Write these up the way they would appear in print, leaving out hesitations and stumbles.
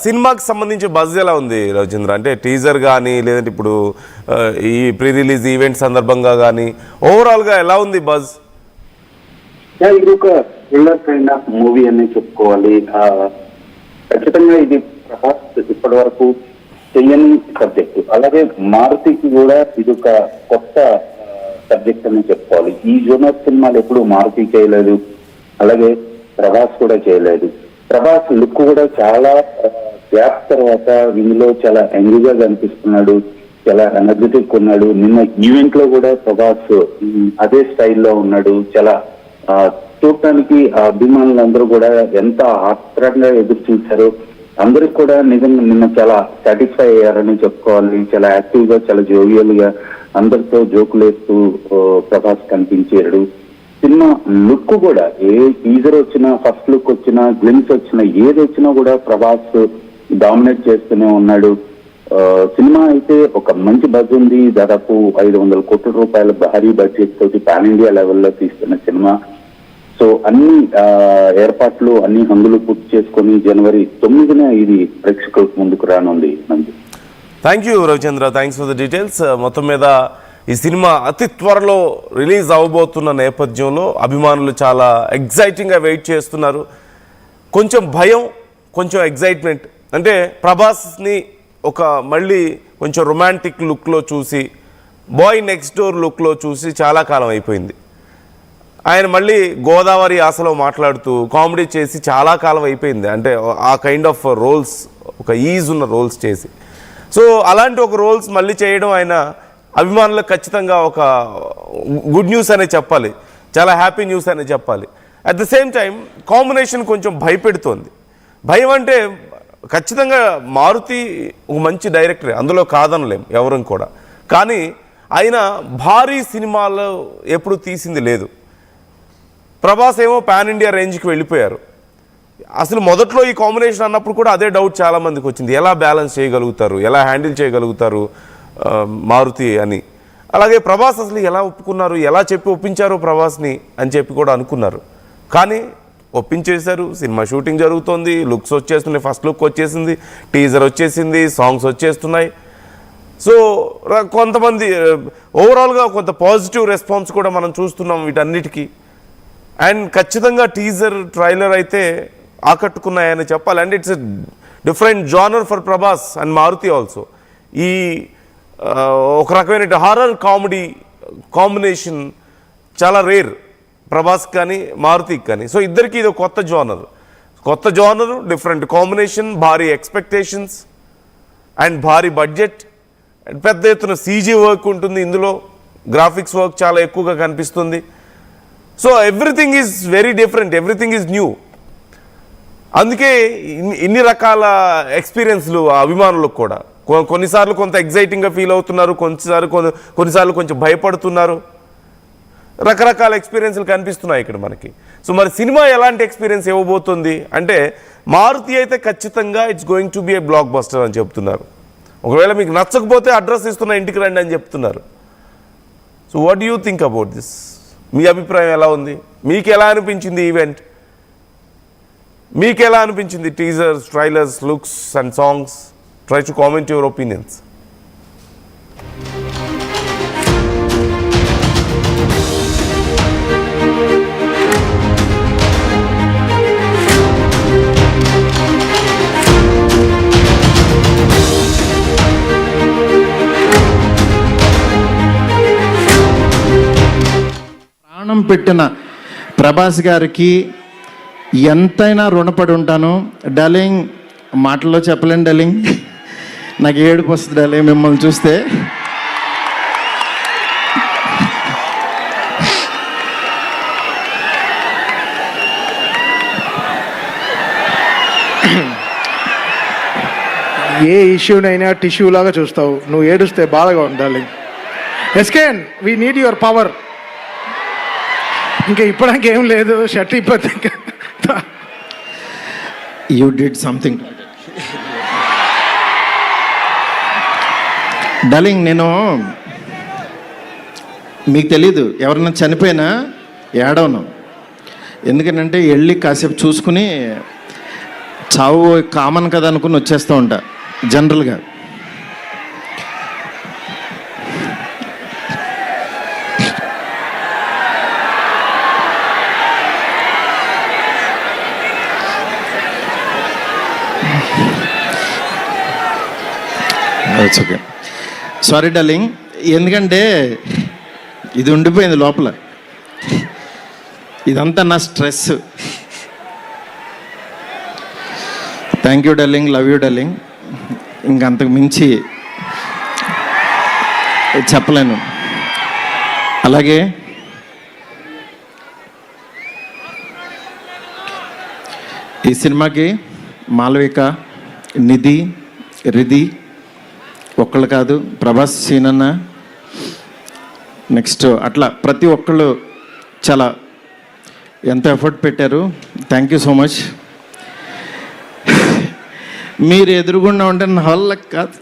సినిమాకి సంబంధించి బజ్ ఎలా ఉంది రవిచంద్ర? అంటే టీజర్ కానీ లేదంటే ఇప్పుడు ఈ ప్రీ రిలీజ్ ఈవెంట్ సందర్భంగా కానీ ఓవరాల్గా ఎలా ఉంది బజ్? ఇది ఒక థ్రిల్లర్ కైండ్ ఆఫ్ మూవీ అని చెప్పుకోవాలి. ఖచ్చితంగా ఇది ప్రభాస్ ఇప్పటి వరకు చెయ్యని సబ్జెక్టు, అలాగే మారుతికి కూడా ఇది ఒక కొత్త సబ్జెక్ట్ అని చెప్పుకోవాలి. ఈ జోనర్ సినిమాలు ఎప్పుడు మారుతి చేయలేదు, అలాగే ప్రభాస్ కూడా చేయలేదు. ప్రభాస్ లుక్ కూడా చాలా గ్యాప్ తర్వాత ఇందులో చాలా యంగ్ గా కనిపిస్తున్నాడు, చాలా ఎనర్జెటిక్ ఉన్నాడు. నిన్న ఈవెంట్ లో కూడా ప్రభాస్ అదే స్టైల్లో ఉన్నాడు. చాలా చూడటానికి అభిమానులందరూ కూడా ఎంత ఆత్రంగా ఎదురు చూశారు. అందరికి కూడా నిజంగా నిన్న చాలా సాటిస్ఫై అయ్యారని చెప్పుకోవాలి. చాలా యాక్టివ్ గా, చాలా జోవియల్ గా అందరితో జోకులేస్తూ ప్రభాస్ కనిపించాడు. సినిమా లుక్ కూడా ఏ టీజర్ వచ్చినా, ఫస్ట్ లుక్ వచ్చినా, గ్లిమ్స్ వచ్చినా, ఏది వచ్చినా కూడా ప్రభాస్ డామినేట్ చేస్తూనే ఉన్నాడు. సినిమా అయితే ఒక మంచి బజ్ ఉంది. దాదాపు 500 కోట్ల రూపాయల భారీ బడ్జెట్ తోటి పాన్ ఇండియా లెవెల్లో తీస్తున్న సినిమా. సో అన్ని ఏర్పాట్లు, అన్ని హంగులు పూర్తి చేసుకుని జనవరి 9న ఇది ప్రేక్షకులకు ముందుకు రానుంది. Thank you Ravichandra, thanks for the details. మొత్తం మీద ఈ సినిమా అతి త్వరలో రిలీజ్ అవబోతున్న నేపథ్యంలో అభిమానులు చాలా ఎగ్జైటింగ్గా వెయిట్ చేస్తున్నారు. కొంచెం భయం, కొంచెం ఎగ్జైట్మెంట్. అంటే ప్రభాస్ని ఒక మళ్ళీ కొంచెం రొమాంటిక్ లుక్లో చూసి, బాయ్ నెక్స్ట్ డోర్ లుక్లో చూసి చాలా కాలం అయిపోయింది. ఆయన మళ్ళీ గోదావరి ఆశలో మాట్లాడుతూ కామెడీ చేసి చాలా కాలం అయిపోయింది. అంటే ఆ కైండ్ ఆఫ్ రోల్స్, ఒక ఈజ్ ఉన్న రోల్స్ చేసి. సో అలాంటి ఒక రోల్స్ మళ్ళీ చేయడం ఆయన అభిమానులకు ఖచ్చితంగా ఒక గుడ్ న్యూస్ అనే చెప్పాలి, చాలా హ్యాపీ న్యూస్ అనే చెప్పాలి. At the same time combination కొంచెం భయపెడుతోంది. భయం అంటే ఖచ్చితంగా మారుతి ఒక మంచి డైరెక్టరే, అందులో కాదనలేం ఎవరం కూడా. కానీ ఆయన భారీ సినిమాలు ఎప్పుడు తీసింది లేదు. ప్రభాస్ ఏమో పాన్ ఇండియా రేంజ్కి వెళ్ళిపోయారు. అసలు మొదట్లో ఈ కాంబినేషన్ అన్నప్పుడు కూడా అదే డౌట్ చాలామందికి వచ్చింది, ఎలా బ్యాలెన్స్ చేయగలుగుతారు, ఎలా హ్యాండిల్ చేయగలుగుతారు మారుతి అని. అలాగే ప్రభాస్ అసలు ఎలా ఒప్పుకున్నారు, ఎలా చెప్పి ఒప్పించారు ప్రభాస్ని అని చెప్పి కూడా అనుకున్నారు. కానీ ఒప్పించేశారు. సినిమా షూటింగ్ జరుగుతోంది, లుక్స్ వచ్చేస్తున్నాయి, ఫస్ట్ లుక్ వచ్చేసింది, టీజర్ వచ్చేసింది, సాంగ్స్ వచ్చేస్తున్నాయి. సో కొంతమంది ఓవరాల్గా కొంత పాజిటివ్ రెస్పాన్స్ కూడా మనం చూస్తున్నాం వీటన్నిటికీ. అండ్ ఖచ్చితంగా టీజర్, ట్రైలర్ అయితే ఆకట్టుకున్నాయని చెప్పాలి. And it's a different genre for Prabhas and Maruthi also. ఈ ఒక రకమైన హారర్ కామెడీ కాంబినేషన్ చాలా రేర్ ప్రభాస్ కానీ మారుతికి కానీ. సో ఇద్దరికి ఇది కొత్త జానర్, డిఫరెంట్ కాంబినేషన్, భారీ ఎక్స్పెక్టేషన్స్ అండ్ భారీ బడ్జెట్, పెద్ద ఎత్తున సీజీ వర్క్ ఉంటుంది ఇందులో, గ్రాఫిక్స్ వర్క్ చాలా ఎక్కువగా కనిపిస్తుంది. So everything is very different, everything is new. అందుకే ఇన్ని రకాల ఎక్స్పీరియన్స్లు అభిమానులకు కూడా. కొన్నిసార్లు కొంత ఎగ్జైటింగ్గా ఫీల్ అవుతున్నారు, కొన్నిసార్లు కొంచెం భయపడుతున్నారు. రకరకాల ఎక్స్పీరియన్స్లు కనిపిస్తున్నాయి ఇక్కడ మనకి. సో మరి సినిమా ఎలాంటి ఎక్స్పీరియన్స్ ఇవ్వబోతుంది అంటే, మారుతి అయితే ఖచ్చితంగా it's going to be A block buster అని చెప్తున్నారు. ఒకవేళ మీకు నచ్చకపోతే అడ్రస్ ఇస్తున్న ఇంటికి రండి అని చెప్తున్నారు. So what do you think about this? మీ అభిప్రాయం ఎలా ఉంది? మీకు ఎలా అనిపించింది ఈవెంట్? మీకు ఎలా అనిపించింది teasers, trailers, looks and songs? Try to comment your opinions. ప్రాణం పెట్టిన ప్రభాస్ గారికి ఎంతైనా రుణపడి ఉంటాను. డార్లింగ్, మాటల్లో చెప్పలేను డార్లింగ్, నాకు ఏడుపు వస్తుంది డార్లింగ్ మిమ్మల్ని చూస్తే. ఏ ఇష్యూనైనా టిష్యూ లాగా చూస్తావు, నువ్వు ఏడుస్తే బాధగా ఉంది డార్లింగ్. ఎస్కేన్, వీ నీడ్ యువర్ పవర్. ఇంకా ఇప్పడానికి ఏం లేదు, షర్ట్ ఇప్పటి యూ డిడ్ సంథింగ్ డార్లింగ్. నేను మీకు తెలీదు, ఎవరన్నా చనిపోయినా ఏడవను. ఎందుకంటే వెళ్ళి కాసేపు చూసుకుని చావు కామన్ కదా అనుకుని వచ్చేస్తూ ఉంటా జనరల్గా. ఓకే, సారీ డార్లింగ్, ఎందుకంటే ఇది ఉండిపోయింది లోపల, ఇదంతా నా stress. Thank you darling, love you darling, ఇంకంతకు మించి చెప్పలేను. అలాగే ఈ సినిమాకి మాలవిక, నిధి, రిధి ఒక్కళ్ళు కాదు, ప్రభాస్, సీనన్న, నెక్స్ట్ అట్లా ప్రతి ఒక్కళ్ళు చాలా ఎంత ఎఫర్ట్ పెట్టారు. Thank you so much. మీరు ఎదురుగుండా ఉంటే నా వల్ల కాదు.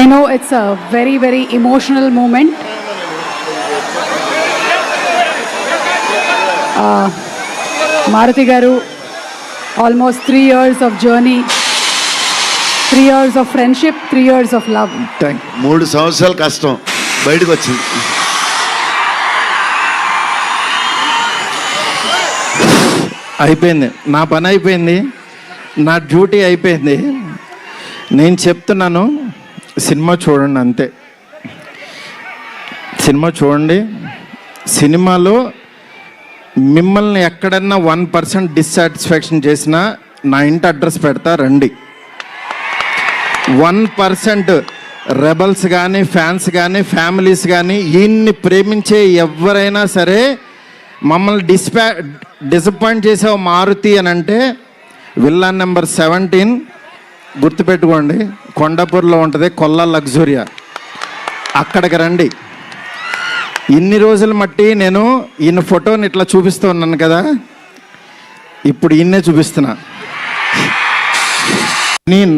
I know it's a very, very emotional moment. Maruti Garu, almost 3 years of journey, 3 years of friendship, 3 years of love. 3 సంవత్సరాలు కష్టం బయటకు వచ్చింది. అయిపోయింది, నా పని అయిపోయింది, నా డ్యూటీ అయిపోయింది. నేను చెప్తున్నాను, సినిమా చూడండి అంతే. సినిమా చూడండి. సినిమాలో మిమ్మల్ని ఎక్కడన్నా 1% డిస్సాటిస్ఫాక్షన్ చేసినా నా ఇంటి అడ్రస్ పెడతా, రండి. 1% రెబల్స్ కానీ, ఫ్యాన్స్ కానీ, ఫ్యామిలీస్ కానీ, ఈయన్ని ప్రేమించే ఎవరైనా సరే మమ్మల్ని డిసప్పాయింట్ చేసావు మారుతి అని అంటే, విల్లా నెంబర్ 17 గుర్తుపెట్టుకోండి, కొండాపూర్లో ఉంటుంది, కొల్లా లగ్జూరియా, అక్కడికి రండి. ఇన్ని రోజులు మట్టి నేను ఈయన ఫోటోని ఇట్లా చూపిస్తూ ఉన్నాను కదా, ఇప్పుడు ఈయన్నే చూపిస్తున్నా. నేను